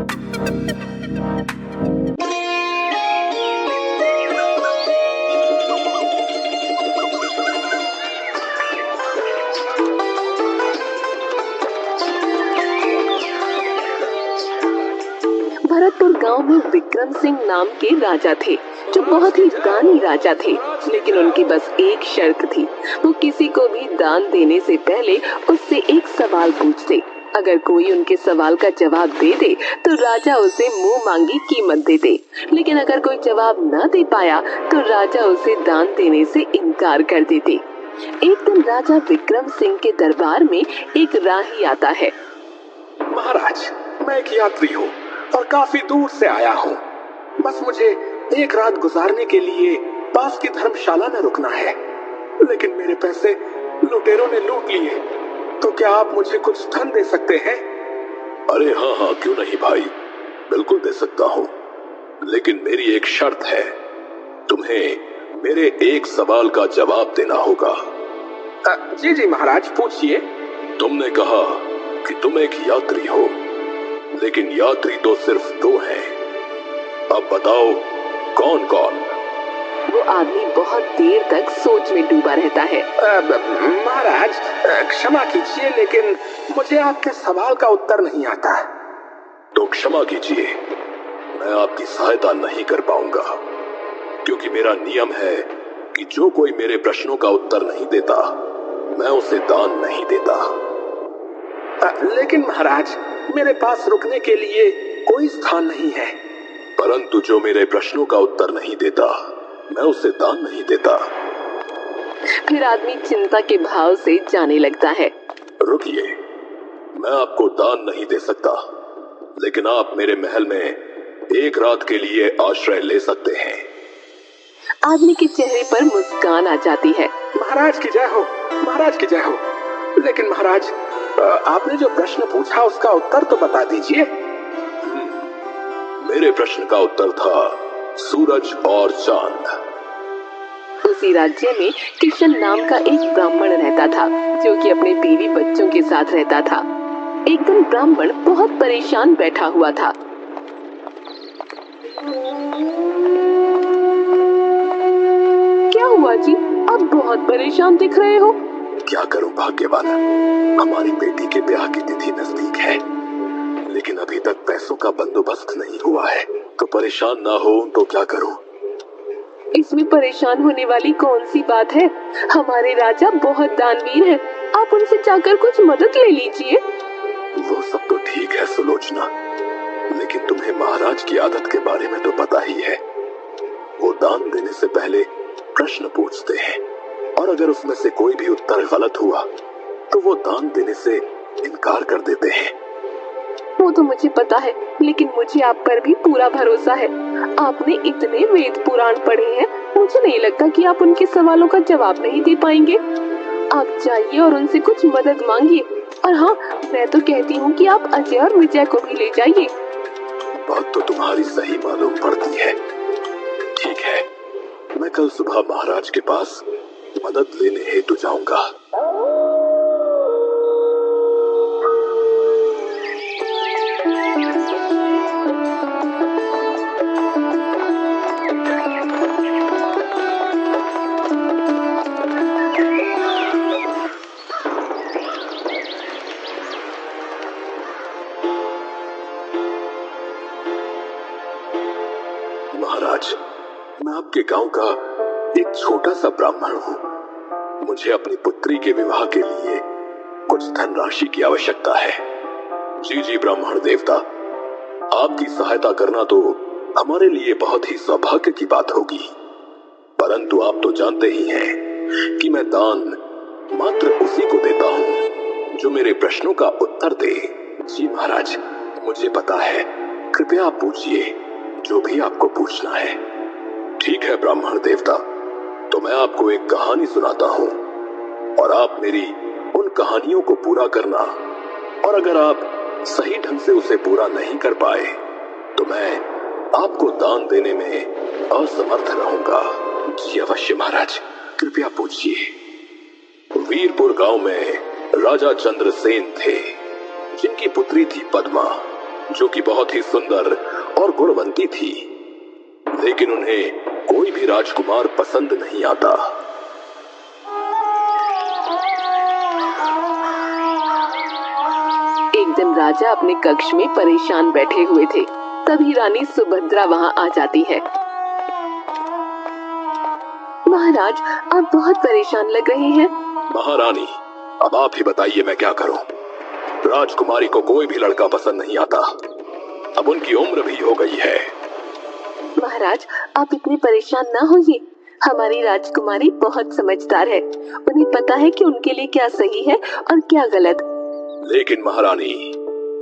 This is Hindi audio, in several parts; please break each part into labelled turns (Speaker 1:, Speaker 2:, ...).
Speaker 1: भरतपुर गांव में विक्रम सिंह नाम के राजा थे, जो बहुत ही दानी राजा थे। लेकिन उनकी बस एक शर्त थी, वो किसी को भी दान देने से पहले उससे एक सवाल पूछते। अगर कोई उनके सवाल का जवाब दे दे तो राजा उसे मुंह मांगी कीमत देते, लेकिन अगर कोई जवाब न दे पाया तो राजा उसे दान देने से इनकार कर देते। एक दिन राजा विक्रम सिंह के दरबार में एक राही आता है।
Speaker 2: महाराज, मैं एक यात्री हूँ और काफी दूर से आया हूँ। बस मुझे एक रात गुजारने के लिए पास की धर्मशाला में रुकना है, लेकिन मेरे पैसे लुटेरों ने लूट लिए। तो क्या आप मुझे कुछ धन दे सकते हैं?
Speaker 3: अरे हाँ हाँ, क्यों नहीं भाई, बिल्कुल दे सकता हूँ, लेकिन मेरी एक शर्त है। तुम्हें मेरे एक सवाल का जवाब देना होगा।
Speaker 2: जी जी महाराज, पूछिए।
Speaker 3: तुमने कहा कि तुम एक यात्री हो, लेकिन यात्री तो सिर्फ दो हैं। अब बताओ कौन कौन?
Speaker 1: वो आदमी बहुत देर तक सोच में डूबा रहता है।
Speaker 2: महाराज, क्षमा कीजिए, लेकिन मुझे आपके सवाल का उत्तर नहीं आता।
Speaker 3: तो क्षमा कीजिए, मैं आपकी सहायता नहीं कर पाऊंगा, क्योंकि मेरा नियम है कि जो कोई मेरे प्रश्नों का उत्तर नहीं देता, मैं उसे दान नहीं देता।
Speaker 2: लेकिन महाराज, मेरे पास रुकने के लिए कोई स्थान नहीं है।
Speaker 3: परंतु जो मेरे प्रश्नों का उत्तर नहीं देता, मैं उसे दान नहीं देता।
Speaker 1: फिर आदमी चिंता के भाव से जाने लगता है।
Speaker 3: रुकिए, मैं आपको दान नहीं दे सकता, लेकिन आप मेरे महल में एक रात के लिए आश्रय ले सकते हैं।
Speaker 1: आदमी के चेहरे पर मुस्कान आ जाती है।
Speaker 2: महाराज की जय हो, महाराज की जय हो। लेकिन महाराज, आपने जो प्रश्न पूछा उसका उत्तर तो बता दीजिए।
Speaker 3: मेरे प्रश्न का उत्तर था सूरज और चांद।
Speaker 1: उसी राज्य में किशन नाम का एक ब्राह्मण रहता था, जो कि अपने बीवी बच्चों के साथ रहता था। एक दिन ब्राह्मण बहुत परेशान बैठा हुआ था। क्या हुआ जी, आप बहुत परेशान दिख रहे हो?
Speaker 3: क्या करूं भाग्यवान, हमारी बेटी के ब्याह की तिथि नजदीक है, लेकिन अभी तक पैसों का बंदोबस्त नहीं हुआ है। तो परेशान ना हो तो क्या करूं?
Speaker 1: इसमें परेशान होने वाली कौन सी बात है? हमारे राजा बहुत दानवीर हैं, आप उनसे जाकर कुछ मदद ले लीजिए।
Speaker 3: वो सब तो ठीक है सुलोचना, लेकिन तुम्हें महाराज की आदत के बारे में तो पता ही है। वो दान देने से पहले प्रश्न पूछते हैं, और अगर उसमें से कोई भी उत्तर गलत हुआ तो वो दान देने से इनकार कर देते हैं।
Speaker 1: वो तो मुझे पता है, लेकिन मुझे आप पर भी पूरा भरोसा है। आपने इतने वेद पुराण पढ़े हैं, मुझे नहीं लगता कि आप उनके सवालों का जवाब नहीं दे पाएंगे। आप जाइए और उनसे कुछ मदद मांगिए। और हाँ, मैं तो कहती हूँ कि आप अजय और विजय को भी ले जाइए।
Speaker 3: बात तो तुम्हारी सही मालूम पड़ती है। ठीक है, मैं कल सुबह महाराज के पास मदद लेने हेतु जाऊंगा। महाराज, मैं आपके गांव का एक छोटा सा ब्राह्मण हूँ। मुझे अपनी पुत्री के विवाह के लिए कुछ धनराशि की आवश्यकता है। जी जी ब्राह्मण देवता, आपकी सहायता करना तो हमारे लिए बहुत ही सौभाग्य की बात होगी। परंतु आप तो जानते ही हैं कि मैं दान मात्र उसी को देता हूँ जो मेरे प्रश्नों का उत्तर दे। जी महाराज, मुझे पता है, कृपया आप पूछिए जो भी आपको पूछना है। ठीक है ब्राह्मण देवता, तो मैं आपको एक कहानी सुनाता हूँ और आप मेरी उन कहानियों को पूरा करना, और अगर आप सही ढंग से उसे पूरा नहीं कर पाए तो मैं आपको दान देने में असमर्थ रहूंगा। जी अवश्य महाराज, कृपया पूछिए। वीरपुर गांव में राजा चंद्रसेन थे, जिनकी पुत्री थी पद्मा। जो कि बहुत ही सुंदर और गुणवंती थी, लेकिन उन्हें कोई भी राजकुमार पसंद नहीं आता।
Speaker 1: एक दिन राजा अपने कक्ष में परेशान बैठे हुए थे। तभी रानी सुभद्रा वहां आ जाती है। महाराज, आप बहुत परेशान लग रहे हैं।
Speaker 3: महारानी, अब आप ही बताइए मैं क्या करूं। राजकुमारी को कोई भी लड़का पसंद नहीं आता। अब उनकी उम्र भी हो गई है।
Speaker 1: महाराज, आप इतने परेशान ना होइए। हमारी राजकुमारी बहुत समझदार है। उन्हें पता है कि उनके लिए क्या सही है और क्या गलत।
Speaker 3: लेकिन महारानी,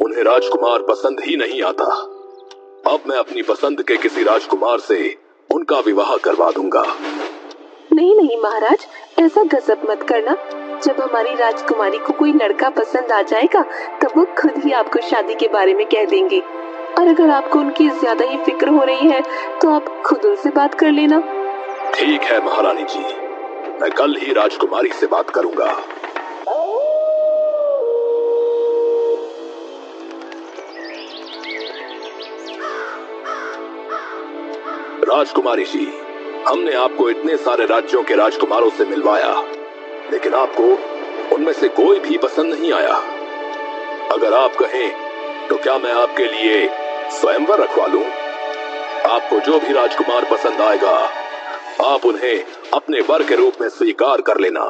Speaker 3: उन्हें राजकुमार पसंद ही नहीं आता। अब मैं अपनी पसंद के किसी राजकुमार से उनका विवाह करवा दूंगा।
Speaker 1: नहीं नहीं महाराज, ऐसा गजब मत करना। जब हमारी राजकुमारी को कोई लड़का पसंद आ जाएगा तब वो खुद ही आपको शादी के बारे में कह देंगे। और अगर आपको उनकी ज्यादा ही फिक्र हो रही है तो आप खुद उनसे बात कर लेना।
Speaker 3: ठीक है महारानी जी, मैं कल ही राजकुमारी से बात करूंगा। राजकुमारी जी, हमने आपको इतने सारे राज्यों के राजकुमारों से मिलवाया, लेकिन आपको उनमें से कोई भी पसंद नहीं आया। अगर आप कहें तो क्या मैं आपके लिए स्वयंवर रखवा लूं? आपको जो भी राजकुमार पसंद आएगा आप उन्हें अपने वर के रूप में स्वीकार कर लेना।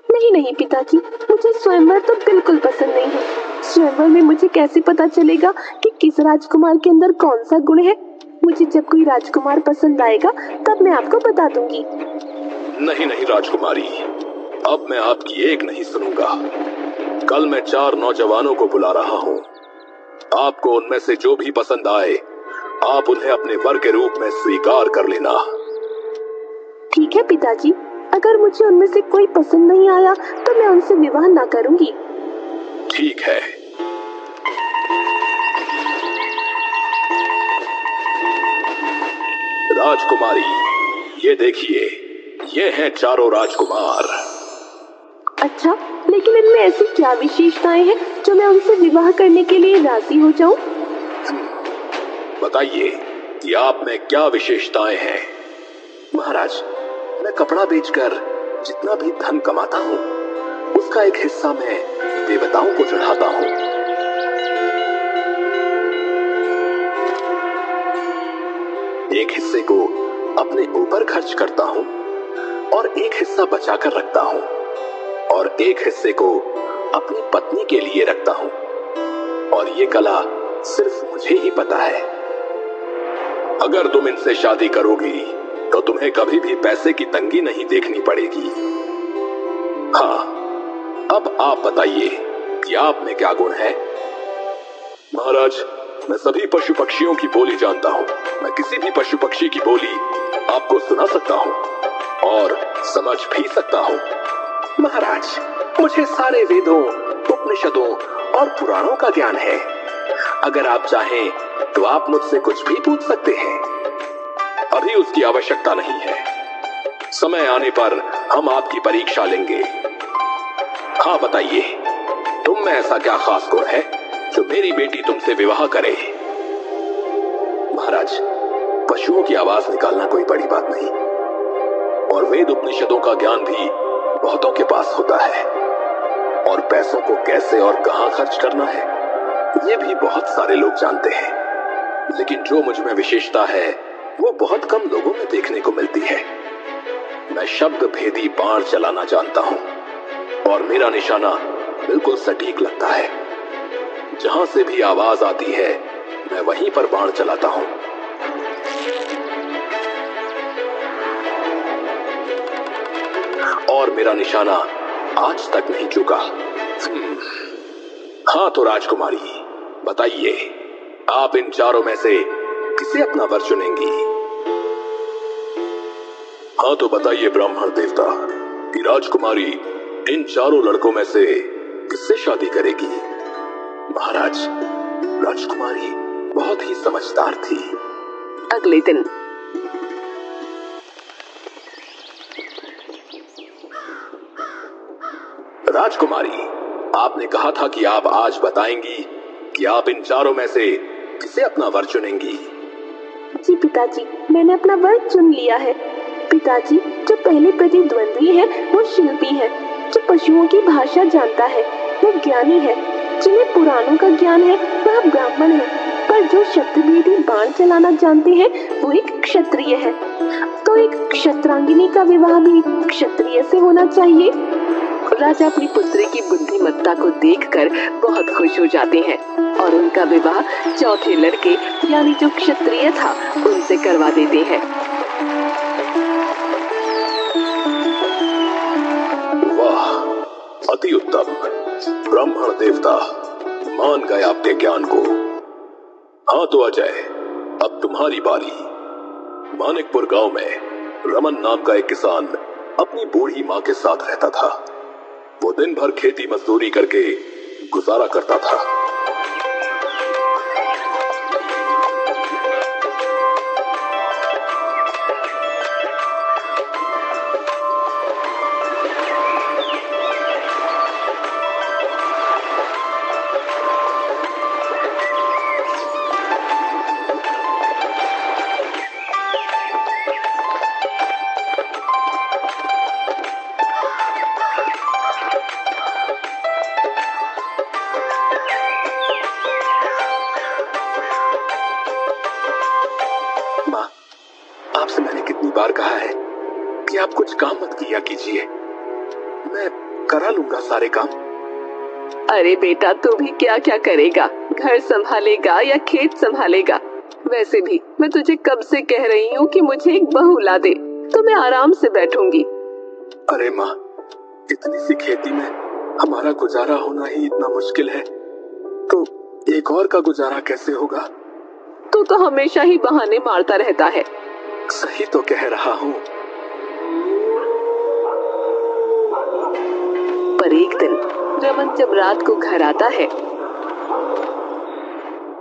Speaker 1: नहीं नहीं पिताजी, मुझे स्वयंवर तो बिल्कुल पसंद नहीं है। स्वयंवर में मुझे कैसे पता चलेगा कि किस राजकुमार के अंदर कौन सा गुण है? मुझे जब कोई राजकुमार पसंद आएगा तब मैं आपको बता दूंगी।
Speaker 3: नहीं नहीं राजकुमारी, अब मैं आपकी एक नहीं सुनूंगा। कल मैं 4 नौजवानों को बुला रहा हूँ। आपको उनमें से जो भी पसंद आए आप उन्हें अपने वर के रूप में स्वीकार कर लेना।
Speaker 1: ठीक है पिताजी, अगर मुझे उनमें से कोई पसंद नहीं आया तो मैं उनसे विवाह ना करूंगी।
Speaker 3: ठीक है। राजकुमारी, ये देखिए, ये हैं 4 राजकुमार।
Speaker 1: अच्छा, लेकिन इनमें ऐसी क्या विशेषताएं हैं जो मैं उनसे विवाह करने के लिए राजी हो जाऊं?
Speaker 3: बताइए कि आप में क्या विशेषताएं हैं।
Speaker 2: महाराज, मैं कपड़ा बेचकर जितना भी धन कमाता हूँ उसका एक हिस्सा मैं देवताओं को चढ़ाता हूँ। एक हिस्से को अपने ऊपर खर्च करता हूँ और एक हिस्सा बचाकर रखता हूँ और एक हिस्से को अपनी पत्नी के लिए रखता हूँ। और ये कला सिर्फ मुझे ही पता है।
Speaker 3: अगर तुम इनसे शादी करोगी तो तुम्हें कभी भी पैसे की तंगी नहीं देखनी पड़ेगी। हाँ, अब आप बताइए कि आप में क्या गुण है। महाराज, मैं सभी पशु पक्षियों की बोली जानता हूँ। मैं किसी भी पशु पक्षी की बोली आपको सुना सकता हूँ और समझ भी सकता हूँ।
Speaker 2: महाराज, मुझे सारे वेदों, उपनिषदों और पुराणों का ज्ञान है। अगर आप चाहें तो आप मुझसे कुछ भी पूछ सकते हैं।
Speaker 3: अभी उसकी आवश्यकता नहीं है। समय आने पर हम आपकी परीक्षा लेंगे। हाँ बताइए, तुम में ऐसा क्या खास गुण है जो मेरी बेटी तुमसे विवाह करे।
Speaker 2: महाराज, पशुओं की आवाज निकालना कोई बड़ी बात नहीं और वेद उपनिषदों का ज्ञान भी बहुतों के पास होता है। और पैसों को कैसे और कहां खर्च करना है ये भी बहुत सारे लोग जानते हैं। लेकिन जो मुझ में विशेषता है वो बहुत कम लोगों में देखने को मिलती है। मैं शब्द भेदी बाण चलाना जानता हूं और मेरा निशाना बिल्कुल सटीक लगता है। जहां से भी आवाज आती है मैं वहीं पर बाण चलाता हूं। और मेरा निशाना आज तक नहीं चुका।
Speaker 3: हाँ तो राजकुमारी, बताइए, आप इन 4 में से किसे अपना वर चुनेंगी। हाँ तो बताइए ब्राह्मण देवता कि राजकुमारी इन 4 लड़कों में से किससे शादी करेगी।
Speaker 2: महाराज, राजकुमारी बहुत ही समझदार थी।
Speaker 1: अगले दिन
Speaker 3: राजकुमारी, आपने कहा था कि आप आज बताएंगी कि आप इन 4 में से किसे अपना वर चुनेंगी?
Speaker 1: जी पिताजी, मैंने अपना वर चुन लिया है। पिताजी, जो पहले प्रतिद्वंद्वी है वो शिल्पी है, जो पशुओं की भाषा जानता है वो ज्ञानी है, जिन्हें पुराणों का ज्ञान है वह ब्राह्मण है, पर जो शब्दभेदी बाण चलाना जानते हैं वो एक क्षत्रिय है। तो एक क्षत्रांगिनी का विवाह भी क्षत्रिय से होना चाहिए। राजा अपनी पुत्री की बुद्धिमत्ता को देखकर बहुत खुश हो जाते हैं और उनका विवाह चौथे लड़के यानी जो क्षत्रिय था उनसे करवा देते हैं।
Speaker 3: वाह, अति उत्तम। ब्राह्मण देवता मान गए आपके ज्ञान को। हाँ तो अजय, अब तुम्हारी बारी। मानिकपुर गांव में रमन नाम का एक किसान अपनी बूढ़ी माँ के साथ रहता था। वो दिन भर खेती मजदूरी करके गुजारा करता था। आपसे मैंने कितनी बार कहा है कि आप कुछ काम मत किया कीजिए, मैं करा लूंगा सारे काम।
Speaker 1: अरे बेटा, तू भी क्या क्या करेगा? घर संभालेगा या खेत संभालेगा? वैसे भी मैं तुझे कब से कह रही हूँ कि मुझे एक बहू ला दे, तो मैं आराम से बैठूंगी।
Speaker 3: अरे माँ, इतनी सी खेती में हमारा गुजारा होना ही इतना मुश्किल है, तो एक और का गुजारा कैसे होगा?
Speaker 1: तू तो हमेशा ही बहाने मारता रहता है।
Speaker 3: सही तो कह रहा हूँ।
Speaker 1: पर एक दिन रमन जब रात को घर आता है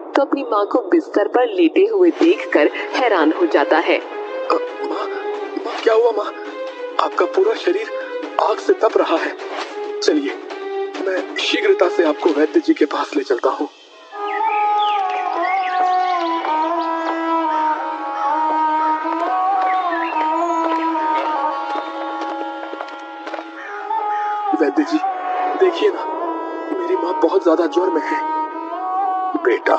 Speaker 1: तो अपनी माँ को बिस्तर पर लेटे हुए देखकर हैरान हो जाता है।
Speaker 3: माँ, क्या हुआ माँ? आपका पूरा शरीर आग से तप रहा है। चलिए, मैं शीघ्रता से आपको वैद्य जी के पास ले चलता हूँ। वैद्य जी, देखिए ना, मेरी माँ बहुत ज्यादा ज्वर में है। बेटा,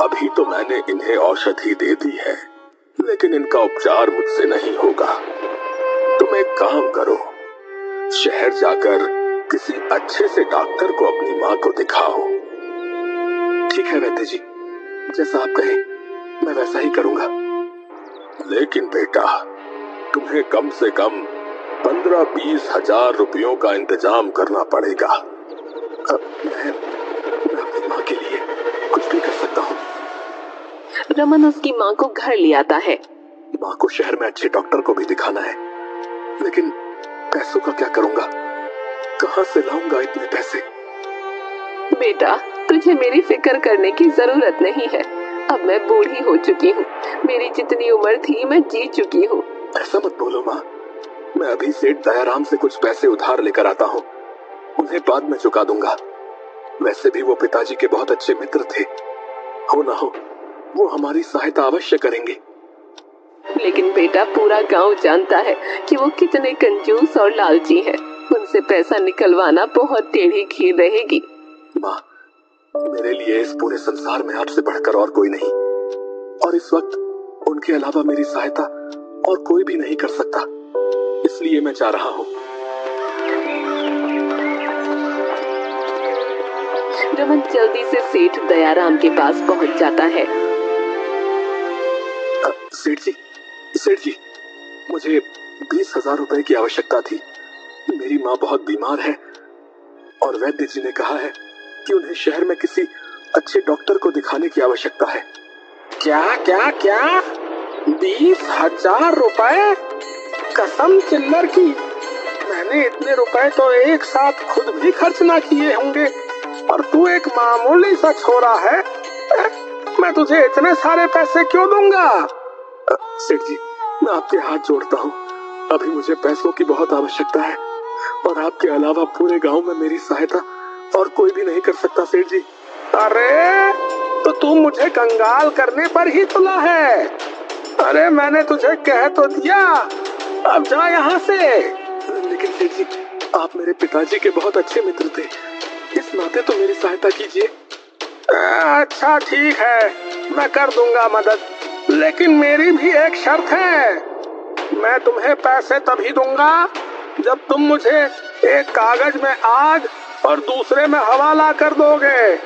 Speaker 3: अभी तो मैंने इन्हें औषधि दे दी है, लेकिन इनका उपचार मुझसे नहीं होगा। तुम एक काम करो, शहर जाकर किसी अच्छे से डॉक्टर को अपनी माँ को दिखाओ। ठीक है वैद्य जी, जैसा आप कहें मैं वैसा ही करूंगा। लेकिन बेटा, तुम्हें कम से कम 15-20 हजार रुपयों का इंतजाम करना पड़ेगा। मैं अपनी माँ के लिए कुछ भी कर सकता हूँ।
Speaker 1: रमन उसकी माँ को घर ले आता है।
Speaker 3: माँ को शहर में अच्छे डॉक्टर को भी दिखाना है, लेकिन पैसों का क्या करूंगा? कहाँ से लाऊंगा इतने पैसे?
Speaker 1: बेटा, तुझे मेरी फिक्र करने की जरूरत नहीं है। अब मैं बूढ़ी हो चुकी हूँ, मेरी जितनी उम्र थी मैं जी चुकी हूँ।
Speaker 3: ऐसा मत बोलो माँ, मैं अभी सेठ दयाराम से कुछ पैसे उधार लेकर आता हूँ, उन्हें बाद में चुका दूंगा। वैसे भी वो पिताजी के बहुत अच्छे मित्र थे, हो ना हो वो हमारी सहायता अवश्य करेंगे।
Speaker 1: लेकिन बेटा, पूरा गांव जानता है कि वो कितने कंजूस और लालची हैं। उनसे पैसा निकलवाना बहुत टेढ़ी खीर रहेगी।
Speaker 3: माँ, मेरे लिए इस पूरे संसार में आपसे बढ़कर और कोई नहीं, और इस वक्त उनके अलावा मेरी सहायता और कोई भी नहीं कर सकता, इसलिए मैं चाह रहा हूँ।
Speaker 1: रमन जल्दी से सेठ दयाराम के पास पहुंच जाता है।
Speaker 3: सेठ जी, मुझे 20,000 रुपए की आवश्यकता थी। मेरी माँ बहुत बीमार है और वैद्य जी ने कहा है कि उन्हें शहर में किसी अच्छे डॉक्टर को दिखाने की आवश्यकता है।
Speaker 2: क्या क्या क्या? 20,000 रुपए? कसम चिल्लर की, मैंने इतने रुपए तो एक साथ खुद भी खर्च ना किए होंगे, और तू एक मामूली सा छोरा है। मैं तुझे इतने सारे पैसे क्यों दूंगा?
Speaker 3: सेठ जी, मैं आपके हाथ जोड़ता हूँ, अभी मुझे पैसों की बहुत आवश्यकता है, और आपके अलावा पूरे गांव में मेरी सहायता और कोई भी नहीं कर सकता सेठ जी।
Speaker 2: अरे, तो तू मुझे कंगाल करने पर ही तुला है। अरे मैंने तुझे कह तो दिया, अब जा यहाँ से। लेकिन सेठ जी, आप मेरे पिताजी के बहुत अच्छे मित्र थे, इस नाते तो मेरी सहायता कीजिए। अच्छा ठीक है, मैं कर दूंगा मदद, लेकिन मेरी भी एक शर्त है। मैं तुम्हें पैसे तभी दूंगा जब तुम मुझे एक कागज में आग और दूसरे में हवा ला कर दोगे।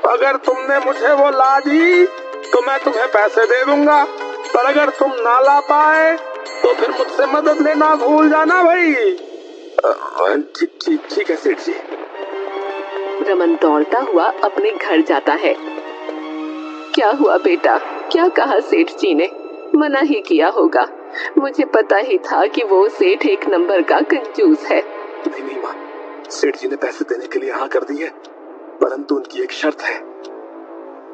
Speaker 2: अगर तुमने मुझे वो ला दी तो मैं तुम्हें पैसे दे दूंगा, पर अगर तुम ना ला पाए तो फिर मुझसे मदद लेना भूल जाना भाई। ठीक है सेठ जी।
Speaker 1: रमन दौड़ता हुआ अपने घर जाता है। क्या हुआ बेटा, क्या कहा सेठ जी ने? मना ही किया होगा, मुझे पता ही था कि वो सेठ एक नंबर का कंजूस है।
Speaker 2: नहीं माँ, सेठ जी ने पैसे देने के लिए हाँ कर दी है, परंतु उनकी एक शर्त है।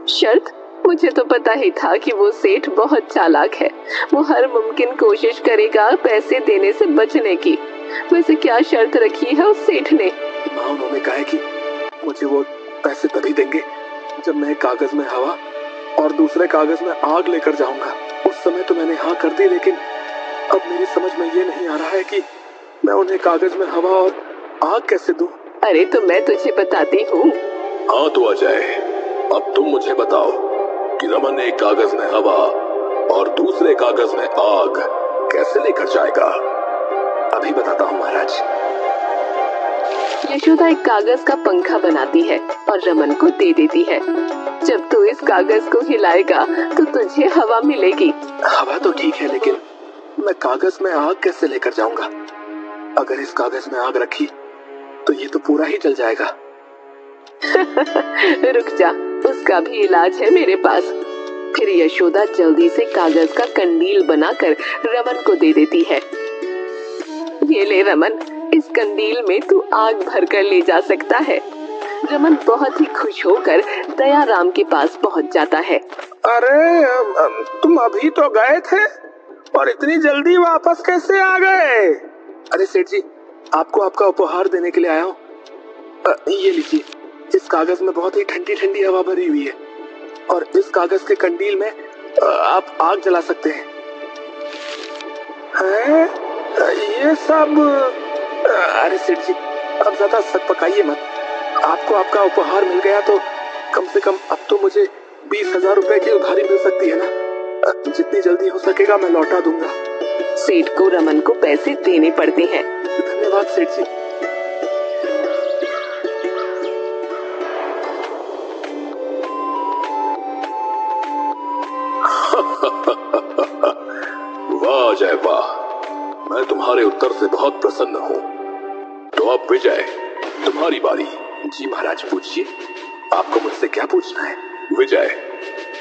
Speaker 1: शर्त? मुझे तो पता ही था कि वो सेठ बहुत चालाक है, वो हर मुमकिन कोशिश करेगा पैसे देने से बचने की। वैसे क्या शर्त रखी है उस सेठ ने?
Speaker 2: माँ, उन्होंने कहा है कि मुझे वो पैसे तभी देंगे जब मैं एक कागज में हवा और दूसरे कागज में आग लेकर जाऊंगा। उस समय तो मैंने हाँ कर दी, लेकिन अब मेरी समझ में ये नहीं आ रहा है कि मैं उन्हें कागज में हवा और आग कैसे दूं।
Speaker 1: अरे तो मैं तुझे बताती हूँ।
Speaker 3: हाँ तो अजय, अब तुम मुझे बताओ कि रमन ने एक कागज में हवा और दूसरे कागज में आग कैसे लेकर जाएगा।
Speaker 2: अभी बताता हूँ महाराज।
Speaker 1: यशोदा एक कागज का पंखा बनाती है और रमन को दे देती है। जब तू इस कागज को हिलाएगा तो तुझे हवा मिलेगी।
Speaker 2: हवा तो ठीक है, लेकिन मैं कागज में आग कैसे लेकर जाऊंगा? अगर इस कागज में आग रखी तो ये तो पूरा ही जल जाएगा।
Speaker 1: रुक जा, उसका भी इलाज है मेरे पास। फिर यशोदा जल्दी से कागज का कंडील बनाकर रमन को दे देती है। ये ले रमन, इस कंडील में तू आग भरकर ले जा सकता है। रमन बहुत ही खुश होकर दयाराम के पास पहुंच जाता है।
Speaker 2: अरे तुम अभी तो गए थे और इतनी जल्दी वापस कैसे आ गए? अरे सेठ जी, आपको आपका उपहार देने के लिए आया हूँ। ये लीजिए, इस कागज में बहुत ही ठंडी ठंडी हवा भरी हुई है और इस कागज के कंडील में आप आग जला सकते हैं। ये सब? अरे सेठ जी, अब ज्यादा सक पकाइए मत। आपको आपका उपहार मिल गया तो कम से कम अब तो मुझे 20,000 रुपए की उधारी मिल सकती है ना। जितनी जल्दी हो सकेगा मैं लौटा दूंगा।
Speaker 1: सेठ को रमन को पैसे देने पड़ते हैं।
Speaker 2: धन्यवाद सेठ जी।
Speaker 3: वाह अजय वाह, मैं तुम्हारे उत्तर से बहुत प्रसन्न हूँ। तो अब विजय, तुम्हारी बारी।
Speaker 2: जी महाराज, पूछिए, आपको मुझसे क्या पूछना है?
Speaker 3: विजय,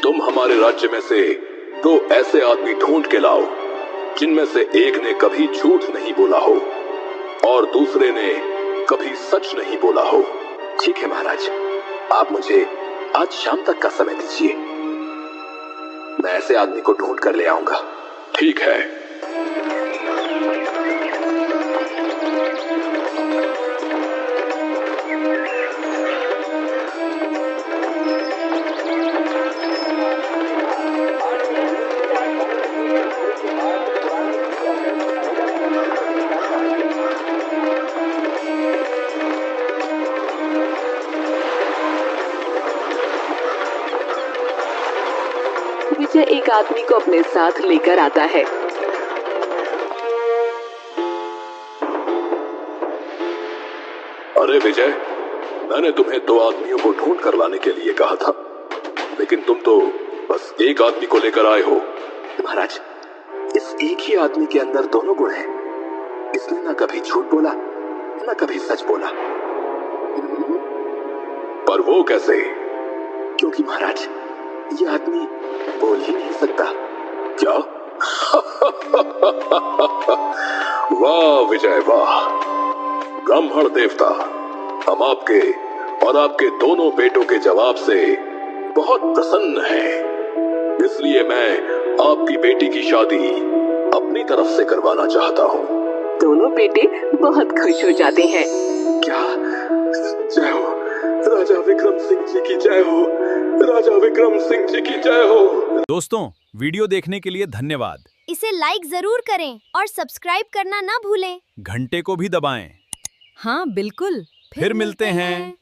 Speaker 3: तुम हमारे राज्य में से 2 ऐसे आदमी ढूंढ के लाओ जिनमें से एक ने कभी झूठ नहीं बोला हो और दूसरे ने कभी सच नहीं बोला हो।
Speaker 2: ठीक है महाराज, आप मुझे आज शाम तक का समय दीजिए, मैं ऐसे आदमी को ढूंढ कर ले आऊंगा।
Speaker 3: ठीक है।
Speaker 1: विजय एक आदमी को अपने साथ लेकर आता है।
Speaker 3: अरे विजय, मैंने तुम्हें 2 आदमियों को ढूंढ कर लाने के लिए कहा था, लेकिन तुम तो बस एक आदमी को लेकर आए हो।
Speaker 2: महाराज, इस एक ही आदमी के अंदर दोनों गुण हैं। इसने न कभी झूठ बोला न कभी सच बोला।
Speaker 3: पर वो कैसे?
Speaker 2: क्योंकि महाराज, ये आदमी बोल ही नहीं सकता।
Speaker 3: क्या? वाह विजय वाह, ब्राह्मण देवता, हम आपके और आपके दोनों बेटों के जवाब से बहुत प्रसन्न हैं। इसलिए मैं आपकी बेटी की शादी अपनी तरफ से करवाना चाहता हूँ।
Speaker 1: दोनों बेटे बहुत खुश हो जाते हैं।
Speaker 2: क्या? जय हो राजा विक्रम सिंह जी की जय हो, राजा विक्रम
Speaker 3: विक्रम सिंह जी की जय हो।
Speaker 4: दोस्तों, वीडियो देखने के लिए धन्यवाद।
Speaker 5: इसे लाइक जरूर करें और सब्सक्राइब करना ना भूलें।
Speaker 4: घंटे को भी दबाएं।
Speaker 6: हाँ बिल्कुल।
Speaker 4: फिर मिलते हैं।